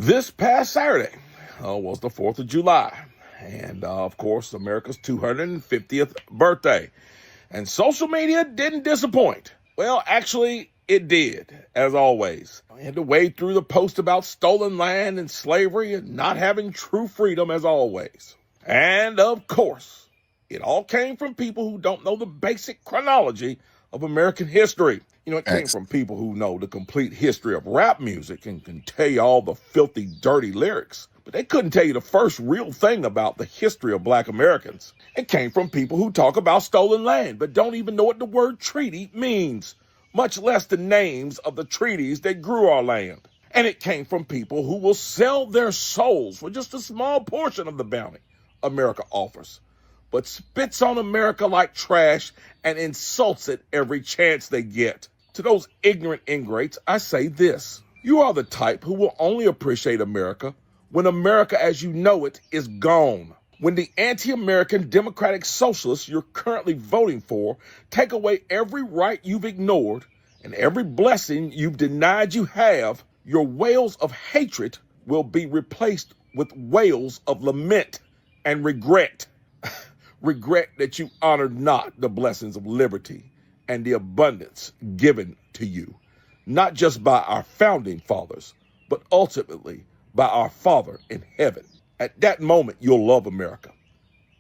This past Saturday was the 4th of July, and of course, America's 250th birthday. And social media didn't disappoint. Well, actually, it did, as always. I had to wade through the post about stolen land and slavery and not having true freedom, as always. And of course, it all came from people who don't know the basic chronology of American history. You know, it came from people who know the complete history of rap music and can tell you all the filthy, dirty lyrics. But they couldn't tell you the first real thing about the history of Black Americans. It came from people who talk about stolen land, but don't even know what the word treaty means, much less the names of the treaties that grew our land. And it came from people who will sell their souls for just a small portion of the bounty America offers, but spits on America like trash and insults it every chance they get. To those ignorant ingrates, I say this: you are the type who will only appreciate America when America as you know it is gone. When the anti-American democratic socialists you're currently voting for take away every right you've ignored and every blessing you've denied you have, your wails of hatred will be replaced with wails of lament and regret. Regret that you honored not the blessings of liberty and the abundance given to you, not just by our founding fathers, but ultimately by our Father in heaven. At that moment, you'll love America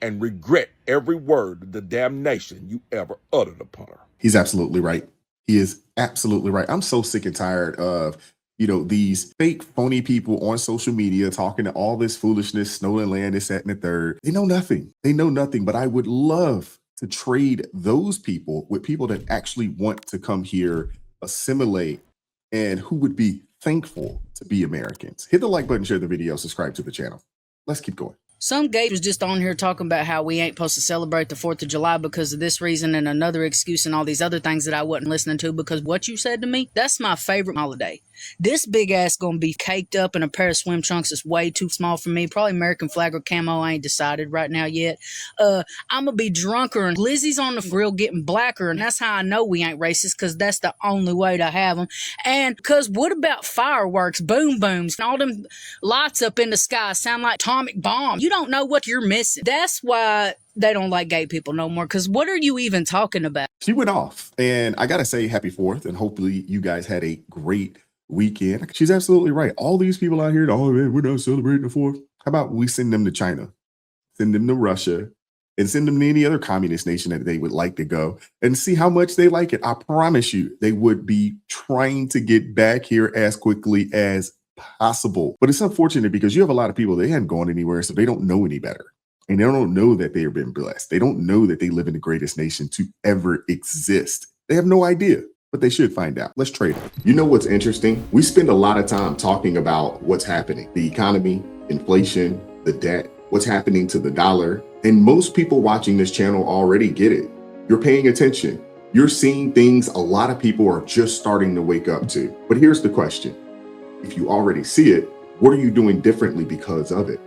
and regret every word of the damnation you ever uttered upon her. He's absolutely right. He is absolutely right. I'm so sick and tired of these fake, phony people on social media talking to all this foolishness, stolen land, this, that, and the third. They know nothing. They know nothing. But I would love to trade those people with people that actually want to come here, assimilate, and who would be thankful to be Americans. Hit the like button, share the video, subscribe to the channel. Let's keep going. Some gay was just on here talking about how we ain't supposed to celebrate the 4th of July because of this reason and another excuse and all these other things that I wasn't listening to, because what you said to me, that's my favorite holiday. This big ass gonna be caked up in a pair of swim trunks that's way too small for me. Probably American flag or camo. I ain't decided right now yet. I'm gonna be drunker and Lizzie's on the grill getting blacker, and that's how I know we ain't racist, because that's the only way to have them. And because what about fireworks, boom booms, and all them lights up in the sky sound like atomic bombs? You don't know what you're missing. That's why they don't like gay people no more, because what are you even talking about? She went off, and I gotta say happy 4th, and hopefully you guys had a great weekend. She's absolutely right. All these people out here, oh man, we're not celebrating the 4th. How about we send them to China, send them to Russia, and send them to any other communist nation that they would like to go, and see how much they like it. I promise you, they would be trying to get back here as quickly as possible. But it's unfortunate because you have a lot of people, they haven't gone anywhere, so they don't know any better. And they don't know that they have been blessed. They don't know that they live in the greatest nation to ever exist. They have no idea, but they should find out. Let's trade it. You know what's interesting? We spend a lot of time talking about what's happening, the economy, inflation, the debt, what's happening to the dollar. And most people watching this channel already get it. You're paying attention. You're seeing things a lot of people are just starting to wake up to. But here's the question. If you already see it, what are you doing differently because of it?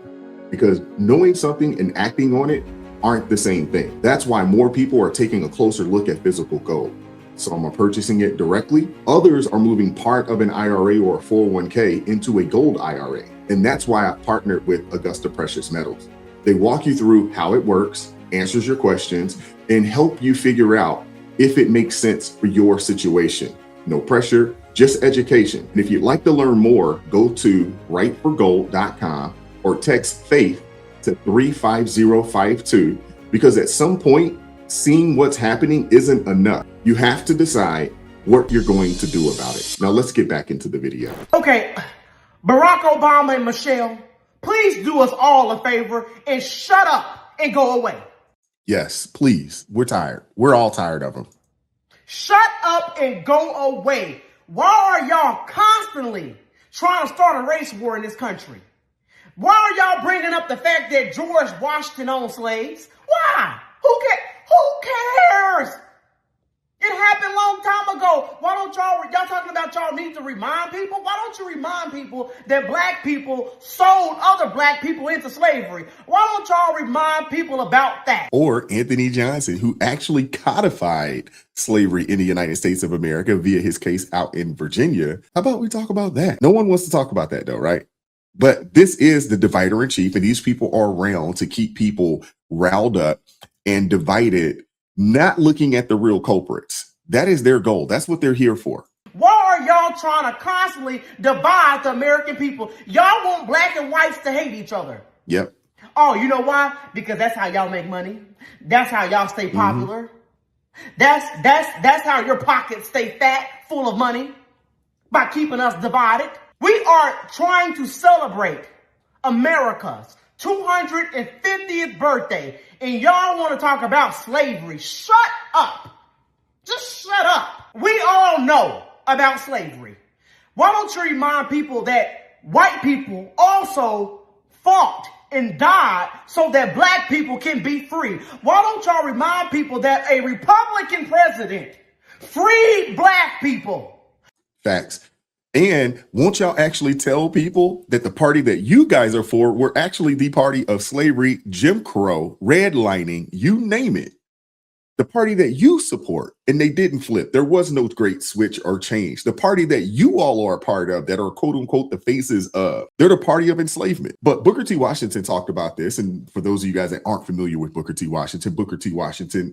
Because knowing something and acting on it aren't the same thing. That's why more people are taking a closer look at physical gold. Some are purchasing it directly. Others are moving part of an IRA or a 401k into a gold IRA. And that's why I partnered with Augusta Precious Metals. They walk you through how it works, answers your questions, and help you figure out if it makes sense for your situation. No pressure, just education. And if you'd like to learn more, go to rightforgold.com or text FAITH to 35052, because at some point, seeing what's happening isn't enough. You have to decide what you're going to do about it. Now let's get back into the video. Okay, Barack Obama and Michelle, please do us all a favor and shut up and go away. Yes, please. We're tired. We're all tired of them. Shut up and go away. Why are y'all constantly trying to start a race war in this country? Why are y'all bringing up the fact that George Washington owned slaves? Why? Who cares? It happened a long time ago. Why don't y'all talking about y'all need to remind people? Why don't you remind people that black people sold other black people into slavery? Why don't y'all remind people about that? Or Anthony Johnson, who actually codified slavery in the United States of America via his case out in Virginia. How about we talk about that? No one wants to talk about that though, right? But this is the divider in chief, and these people are around to keep people riled up and divided, not looking at the real culprits. That is their goal. That's what they're here for. Why are y'all trying to constantly divide the American people? Y'all want black and whites to hate each other. Yep. Oh, you know why? Because that's how y'all make money. That's how y'all stay popular. That's how your pockets stay fat, full of money, by keeping us divided. We are trying to celebrate America's 250th birthday, and y'all want to talk about slavery. Shut up. Just shut up. We all know about slavery. Why don't you remind people that white people also fought and died so that black people can be free? Why don't y'all remind people that a Republican president freed black people? Facts. And won't y'all actually tell people that the party that you guys are for were actually the party of slavery, Jim Crow, redlining, you name it. The party that you support, and they didn't flip. There was no great switch or change. The party that you all are a part of, that are quote unquote the faces of, they're the party of enslavement. But Booker T. Washington talked about this. And for those of you guys that aren't familiar with Booker T. Washington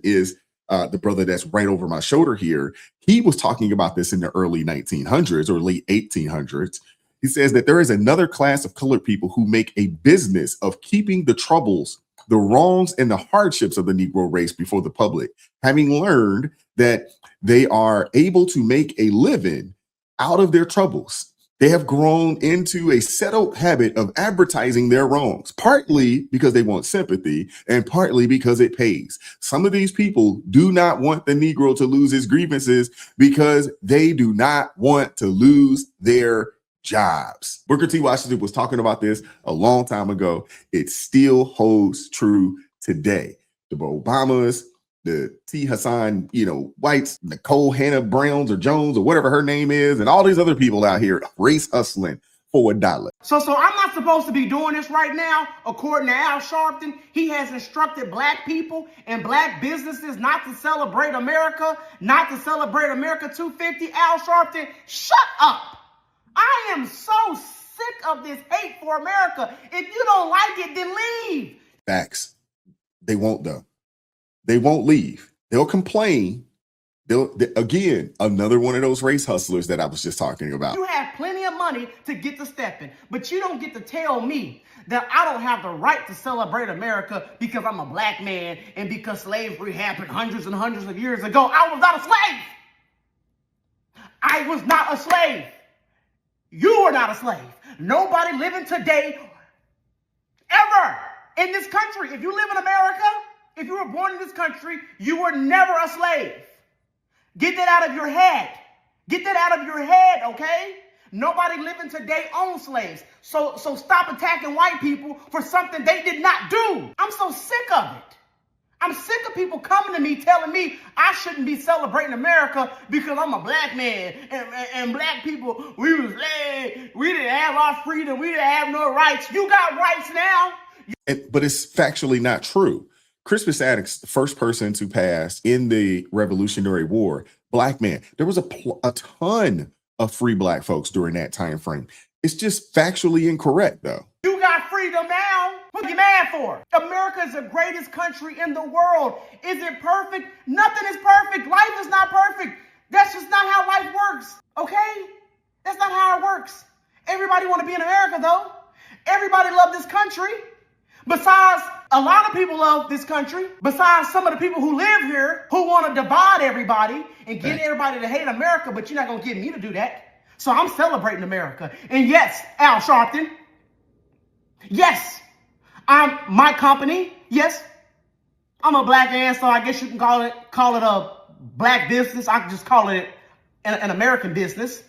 is the brother that's right over my shoulder here. He was talking about this in the early 1900s or late 1800s. He says that there is another class of colored people who make a business of keeping the troubles, the wrongs, and the hardships of the Negro race before the public, having learned that they are able to make a living out of their troubles. They have grown into a settled habit of advertising their wrongs, partly because they want sympathy and partly because it pays. Some of these people do not want the Negro to lose his grievances because they do not want to lose their jobs. Booker T. Washington was talking about this a long time ago. It still holds true today. The Obamas, the T. Hassan, Whites, Nicole Hannah Browns or Jones or whatever her name is, and all these other people out here race hustling for $1. So I'm not supposed to be doing this right now. According to Al Sharpton, he has instructed black people and black businesses not to celebrate America, not to celebrate America 250. Al Sharpton, shut up. I am so sick of this hate for America. If you don't like it, then leave. Facts. They won't, though. They won't leave. They'll complain. Again, another one of those race hustlers that I was just talking about. You have plenty of money to get to stepping, but you don't get to tell me that I don't have the right to celebrate America because I'm a black man and because slavery happened hundreds and hundreds of years ago. I was not a slave. I was not a slave. You are not a slave. Nobody living today, ever, in this country. If you live in America, if you were born in this country, you were never a slave. Get that out of your head. Get that out of your head, okay? Nobody living today owns slaves. So stop attacking white people for something they did not do. I'm so sick of it. I'm sick of people coming to me telling me I shouldn't be celebrating America because I'm a black man and black people, we was slaves. We didn't have our freedom. We didn't have no rights. You got rights now. But it's factually not true. Crispus Attucks, the first person to pass in the Revolutionary War, black man. There was a ton of free black folks during that time frame. It's just factually incorrect, though. You got freedom now. What are you mad for? America is the greatest country in the world. Is it perfect? Nothing is perfect. Life is not perfect. That's just not how life works, okay? That's not how it works. Everybody want to be in America, though. Everybody love this country. Besides, a lot of people love this country. Besides some of the people who live here who want to divide everybody and get everybody to hate America, but you're not going to get me to do that. So I'm celebrating America. And yes, Al Sharpton. Yes, I'm my company. Yes, I'm a black man, so I guess you can call it a black business. I can just call it an American business.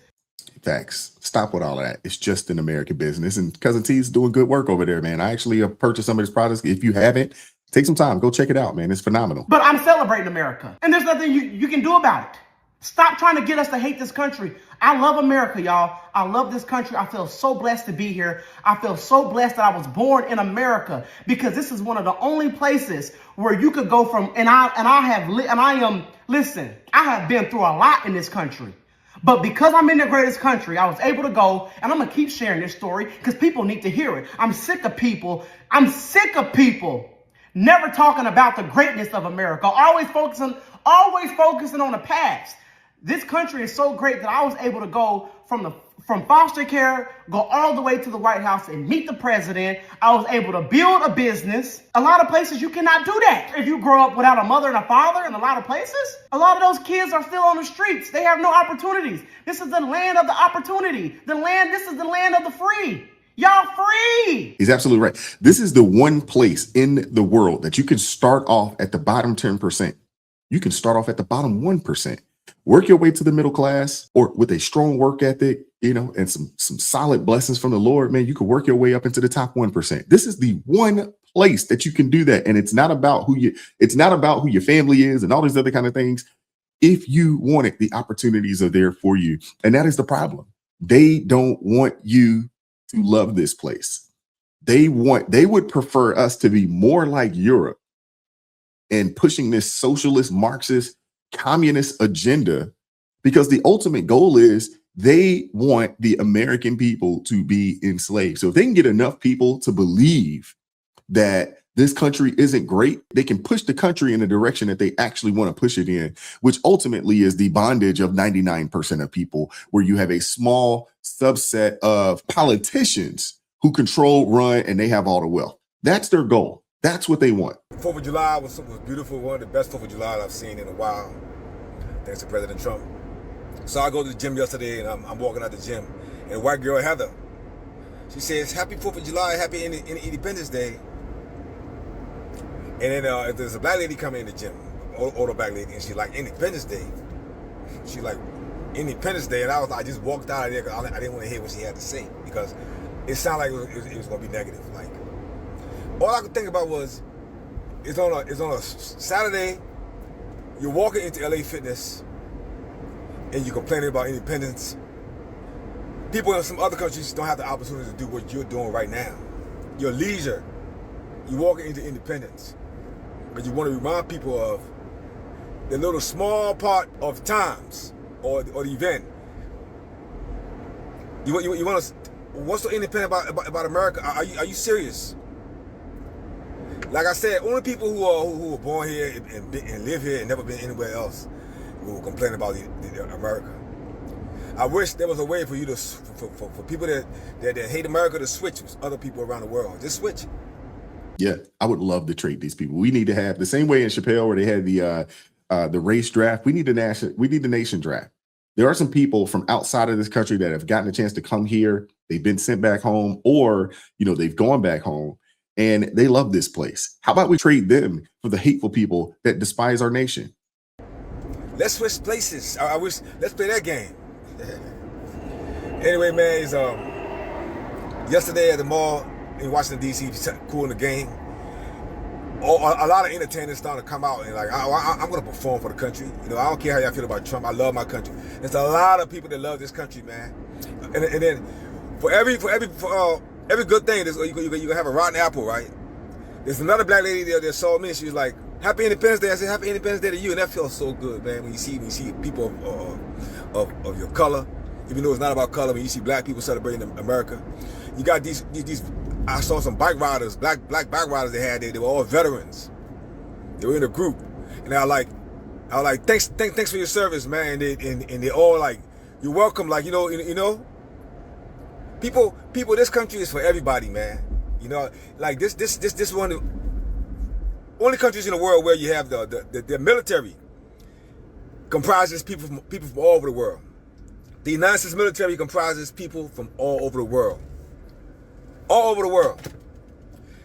Facts. Stop with all of that. It's just an American business. And Cousin T's doing good work over there, man. I actually purchased some of his products. If you haven't, take some time. Go check it out, man. It's phenomenal. But I'm celebrating America. And there's nothing you can do about it. Stop trying to get us to hate this country. I love America, y'all. I love this country. I feel so blessed to be here. I feel so blessed that I was born in America because this is one of the only places where you could go from, listen, I have been through a lot in this country. But because I'm in the greatest country, I was able to go, and I'm going to keep sharing this story because people need to hear it. I'm sick of people never talking about the greatness of America, always focusing on the past. This country is so great that I was able to go from foster care, go all the way to the White House and meet the president. I was able to build a business. A lot of places you cannot do that. If you grow up without a mother and a father in a lot of places, a lot of those kids are still on the streets. They have no opportunities. This is the land of the opportunity. This is the land of the free. Y'all free. He's absolutely right. This is the one place in the world that you can start off at the bottom 10%. You can start off at the bottom 1%. Work your way to the middle class, or with a strong work ethic, and some solid blessings from the Lord, man, you can work your way up into the top 1%. This is the one place that you can do that. And it's not about who your family is and all these other kind of things. If you want it, the opportunities are there for you. And that is the problem. They don't want you to love this place. They would prefer us to be more like Europe and pushing this socialist, Marxist, communist agenda, because the ultimate goal is they want the American people to be enslaved. So if they can get enough people to believe that this country isn't great, they can push the country in the direction that they actually want to push it in, which ultimately is the bondage of 99% of people, where you have a small subset of politicians who control, run, and they have all the wealth. That's their goal. That's what they want. 4th of July was beautiful. One of the best 4th of July I've seen in a while, thanks to President Trump. So I go to the gym yesterday, and I'm walking out the gym, and a white girl, Heather, she says, "Happy 4th of July, happy Independence Day." And then if there's a black lady coming in the gym, older black lady, and she's like, "Independence Day." She like, "Independence Day," and I just walked out of there because I didn't want to hear what she had to say, because it sounded like it was going to be negative. Like, all I could think about was, it's on a Saturday. You're walking into LA Fitness and you're complaining about independence. People in some other countries don't have the opportunity to do what you're doing right now. Your leisure. You're walking into independence. But you want to remind people of the little small part of times or the event. You want to, what's so independent about America? Are you serious? Like I said, only people who were born here and live here and never been anywhere else will complain about America. I wish there was a way for you for people that hate America to switch with other people around the world. Just switch. Yeah, I would love to trade these people. We need to have the same way in Chappelle where they had the race draft. We need the nation draft. There are some people from outside of this country that have gotten a chance to come here. They've been sent back home, or they've gone back home, and they love this place. How about we trade them for the hateful people that despise our nation? Let's switch places. I wish. Let's play that game. Anyway, man, it's yesterday at the mall in Washington D.C., cool in the game. A lot of entertainers starting to come out and like, I'm going to perform for the country. I don't care how y'all feel about Trump. I love my country. There's a lot of people that love this country, man. And then for every good thing, you can have a rotten apple, right? There's another black lady there that saw me, and she was like, "Happy Independence Day." I said, "Happy Independence Day to you," and that feels so good, man. When you see people of your color, even though it's not about color, when you see black people celebrating America, you got these. I saw some bike riders, black bike riders they had there. They were all veterans. They were in a group, and I was like, thanks for your service, man. And they all like, "You're welcome." Like people. This country is for everybody, man. Like this one. Only countries in the world where you have the military comprises people from all over the world. The United States military comprises people from all over the world. All over the world.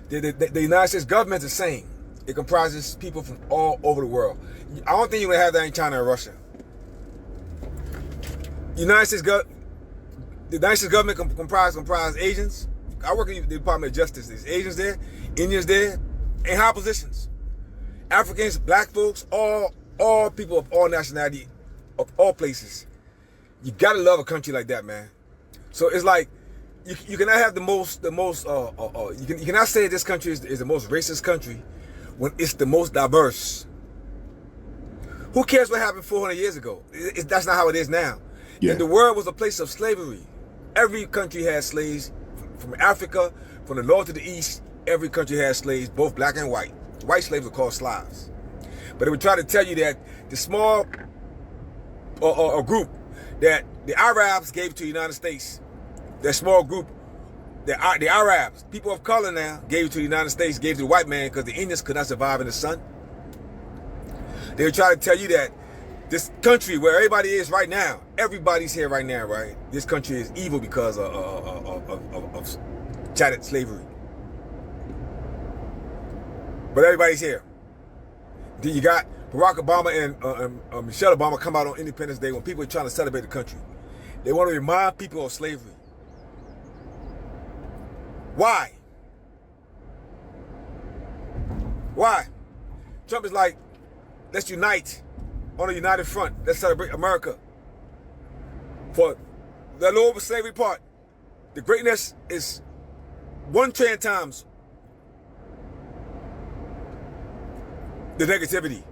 The United States government is the same. It comprises people from all over the world. I don't think you're going to have that in China and Russia. The United States government comprises Asians. I work in the Department of Justice. There's Asians there, Indians there, in high positions. Africans, black folks, all people of all nationality, of all places. You gotta love a country like that, man. So it's like you cannot have you cannot say this country is the most racist country when it's the most diverse. Who cares what happened 400 years ago? That's not how it is now. Yeah. And the world was a place of slavery. Every country had slaves. From Africa, from the north to the east, every country had slaves, both black and white. White slaves were called Slavs. But they would try to tell you that the small group that the Arabs gave to the United States, that small group, the Arabs, people of color now, gave to the United States, gave to the white man because the Indians could not survive in the sun. They would try to tell you that this country where everybody is right now, everybody's here right now, right? This country is evil because of chatted slavery. But everybody's here. Then you got Barack Obama and Michelle Obama come out on Independence Day when people are trying to celebrate the country. They want to remind people of slavery. Why? Why? Trump is like, let's unite on a united front. Let's celebrate America. For the lower slavery part, the greatness is 1 trillion times the negativity.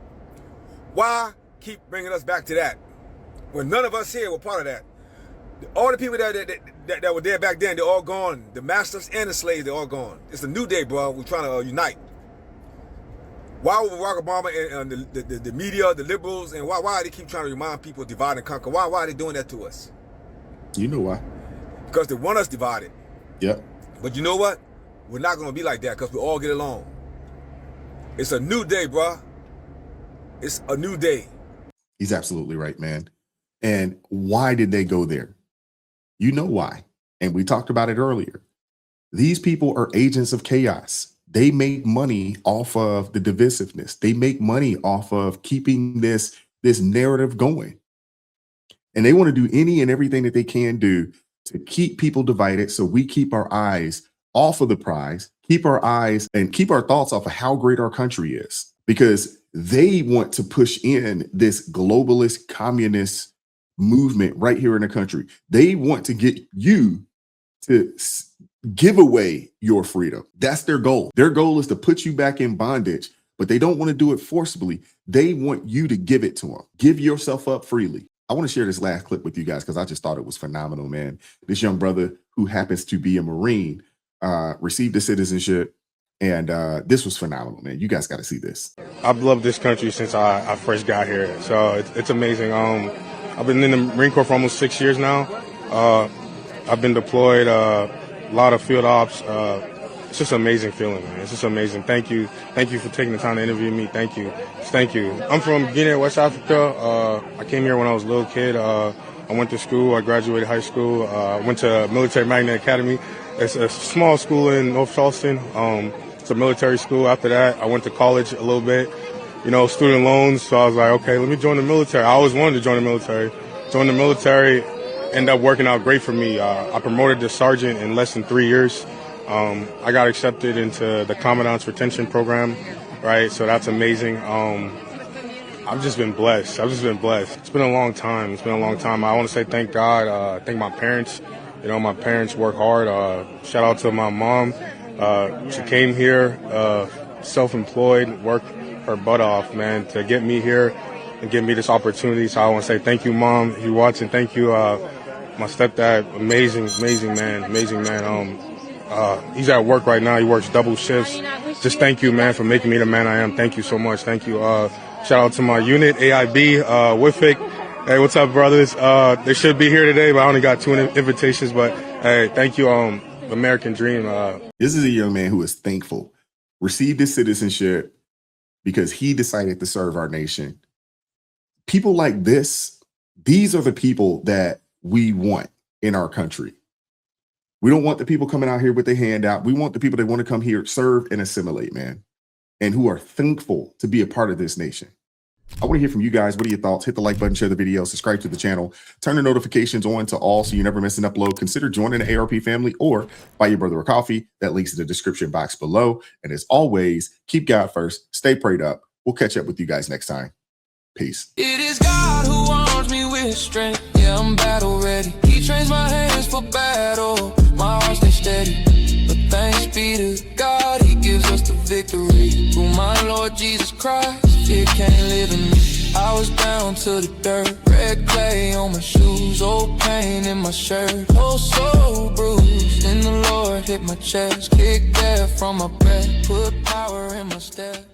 Why keep bringing us back to that when none of us here were part of that? All the people that were there back then, they're all gone. The masters and the slaves, they're all gone. It's a new day, bro. We're trying to unite. Why would Barack Obama and the media, the liberals, and why they keep trying to remind people divide and conquer? Why are they doing that to us? You know why? Because they want us divided. Yep. But you know what? We're not going to be like that because we all get along. It's a new day, bro. It's a new day. He's absolutely right, man. And why did they go there? You know why. And we talked about it earlier. These people are agents of chaos. They make money off of the divisiveness. They make money off of keeping this narrative going. And they want to do any and everything that they can do to keep people divided so we keep our eyes off of the prize, keep our eyes and keep our thoughts off of how great our country is. Because they want to push in this globalist communist movement right here in the country. They want to get you to give away your freedom. That's their goal. Their goal is to put you back in bondage, but they don't want to do it forcibly. They want you to give it to them. Give yourself up freely. I want to share this last clip with you guys because I just thought it was phenomenal, man. This young brother who happens to be a Marine received a citizenship, and this was phenomenal, man. You guys got to see this. I've loved this country since I first got here, so it's amazing. I've been in the Marine Corps for almost 6 years now. I've been deployed, a lot of field ops. It's just an amazing feeling, man. It's just amazing. Thank you for taking the time to interview me. Thank you. I'm from Guinea, West Africa. I came here when I was a little kid. I went to school. I graduated high school. Went to Military Magnet Academy. It's a small school in North Charleston. It's a military school. After that, I went to college a little bit. You know, student loans. So I was like, okay, let me join the military. I always wanted to join the military. Joined the military, ended up working out great for me. I promoted to sergeant in less than 3 years. I got accepted into the Commandant's Retention Program, right? So that's amazing. I've just been blessed. It's been a long time. I want to say thank God, thank my parents. You know, my parents work hard. Shout out to my mom. She came here, self-employed, worked her butt off, man, to get me here and give me this opportunity. So I want to say thank you, Mom. If you're watching, thank you. My stepdad, amazing man. He's at work right now. He works double shifts. Just thank you, man, for making me the man I am. Thank you so much. Thank you. Shout out to my unit, AIB, WIFIC. Hey, what's up, brothers? They should be here today, but I only got 2 invitations. But hey, thank you, American Dream. This is a young man who is thankful, received his citizenship because he decided to serve our nation. People like this, these are the people that we want in our country. We don't want the people coming out here with their hand out. We want the people that want to come here, serve and assimilate, man, and who are thankful to be a part of this nation. I want to hear from you guys. What are your thoughts? Hit the like button, share the video, subscribe to the channel, turn the notifications on to all so you never miss an upload. Consider joining the ARP family or buy your brother a coffee. That link's in the description box below. And as always, keep God first. Stay prayed up. We'll catch up with you guys next time. Peace. It is God who arms me with strength. Yeah, I'm battle ready. He trains my hands for battle. My heart stays steady. But thanks be to God, he gives us the victory. Through my Lord Jesus Christ, fear can't live in me. I was down to the dirt, red clay on my shoes, old pain in my shirt, oh so bruised. Then the Lord hit my chest, kicked air from my breath, put power in my step.